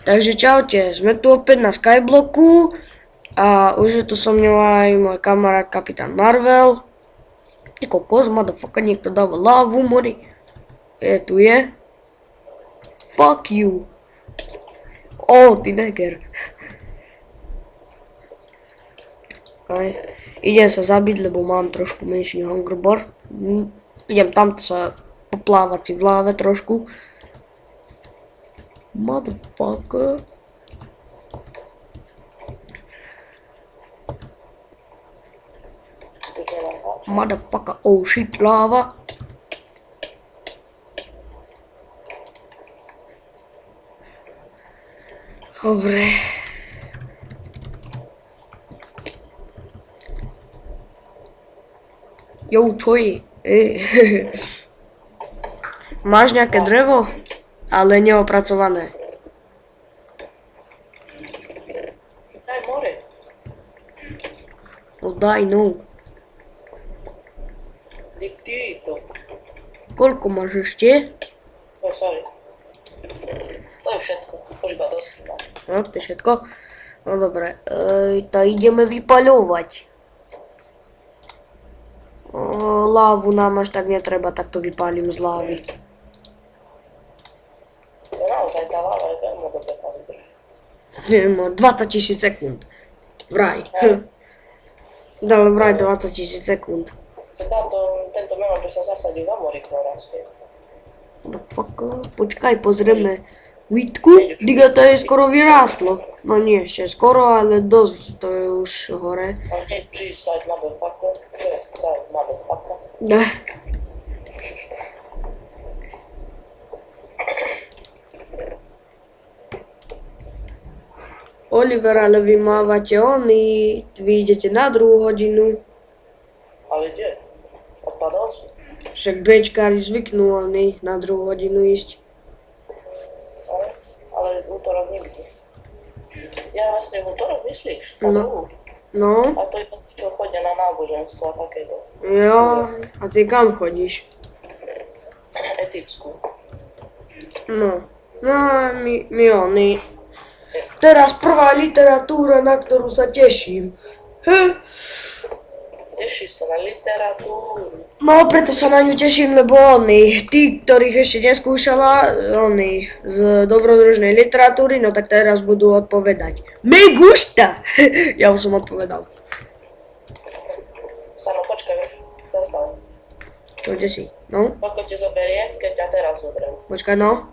Takže čaute, sme tu opäť na Skyblocku a už je tu so mňou aj môj kamarát kapitán Marvel. Ty kokos, motherfucker, niekto dáva lávu, mori. Tu je. Fuck you. Ty neger. Okay. Idem sa zabiť, lebo mám trošku menší hunger bar. Idem tamto sa poplávať si v láve trošku. Motherfucker. Motherfucker, oh shit, lava. Dobre. Jo, čo je? Máš nejaké drevo? Ale neopracované. Daj more. No daj, no. Diktuj to. Koľko máš ešte? Sorry. To je všetko. Už iba dosť chýba. No, to je všetko. No dobre, to ideme vypaľovať. Lávu nám až tak netreba, tak to vypálim z lávy. Naozaj tá láva je veľmi dobre tam vydrží. Nemá 20 000 sekúnd. Vraj. Dal vraj 20 000 sekúnd. Tento melón, čo sa zasadí v Amoriku rastie. Počkaj, pozrieme Vítku. Diga, to je skoro vyrástlo. No nie ešte skoro, ale dosť to je už hore. G-side motherfucker. West-side motherfucker. Oliver, ale vy mávate vy idete na 2 hodinu. Ale kde? Odpadal som. Však bečkári zvyknú na 2 hodinu ísť. Ale v útorok nikdy. Ja vlastne v útorok myslíš? No. A to je tí, čo chodia na náboženstvo a takéto. Jo, a ty kam chodíš? Etickú. No, my Teraz prvá literatúra, na ktorú sa teším. Tešíš sa na literatúru. No, preto sa na ňu teším, lebo tí, ktorých ešte neskúšala, z dobrodružnej literatúry, no tak teraz budú odpovedať. Me gusta! Ja už som odpovedal. Sano, počkaj, vieš, zastav. Čo, kde si? No? Koľko ti zoberie, keď ťa teraz zoberiem? Počkaj, no.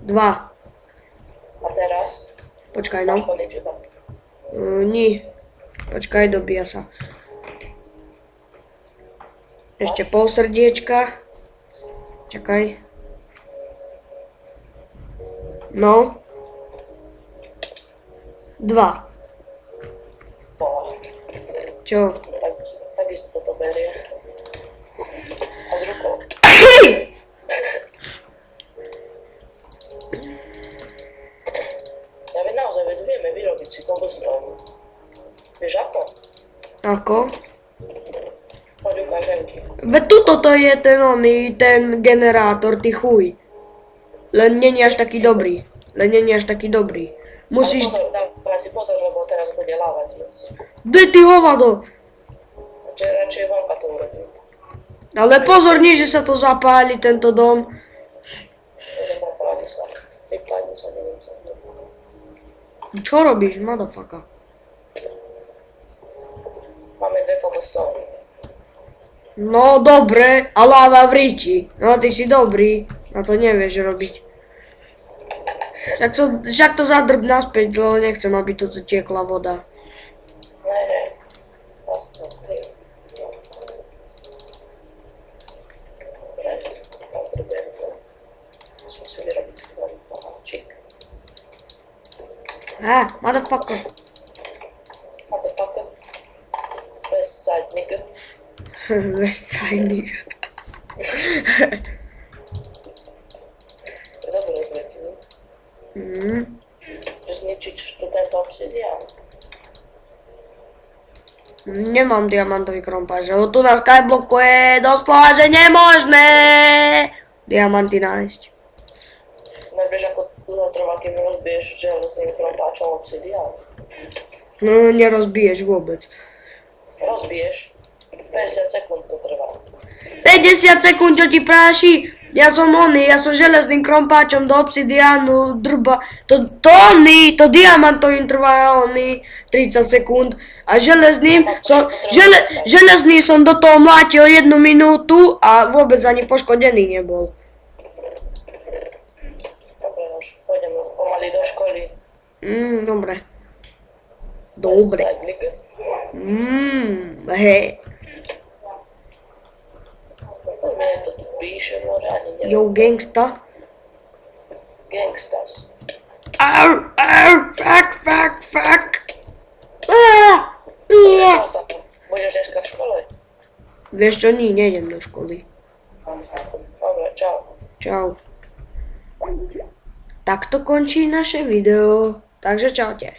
2. A teraz? Počkaj, no. Máš konečne tak. Nie. Počkaj, dobíja sa. Ešte pol srdiečka. Čakaj. No. 2. Čo? Takisto to berie. A s rukou. Ja veď naozaj vieme vyrobiť si cobblestone. Vieš ako? Ako? Poď ukážem ti. Veď tuto to je ten generátor, ty chuj. Len není až taký dobrý. Musíš... Dávaj si pozor, lebo teraz bude láva tiecť. Dej ty hovado! Radšej vonka to urobím. Ale pozor, nie, že sa to zapáli, tento dom. Vypláni sa, neviem sa. Čo robíš, motherfucker? Máme 2 cobblestone. No dobre, a láva v ríti. No ty si dobrý, na to nevieš robiť. Však to zadrb naspäť, lebo nechcem, aby tu tiekla voda. Ne. Motherfucker. Motherfucker. West side nigga. West side nigga. Dobre, zletili. Že zničiť tu tento obsidian. Nemám diamantový krompáč, lebo tu na Skyblocku je doslova, že nemožné diamanty nájsť. Nevieš, ako No trvá, kým rozbiješ železným krompáčom obsidian. No, nerozbiješ vôbec. Rozbiješ. 50 sekúnd to trvá. 50 sekúnd, čo ti práši? Ja som železným krompáčom do obsidiánu drba. To diamantovým trvá 30 sekúnd. A železný som do toho mlátil 1 minútu a vôbec ani poškodený nebol. Dobre, už pôjdem pomaly do školy. Dobre. Dobre. Hej. Mne to tu píše, more ani neviem. Yo, gangsta. Gangstas. Fuck. Budeš dneska v škole? Vieš čo, nejdem do školy. Dobre, čau. Čau. Takto končí naše video. Takže čaute.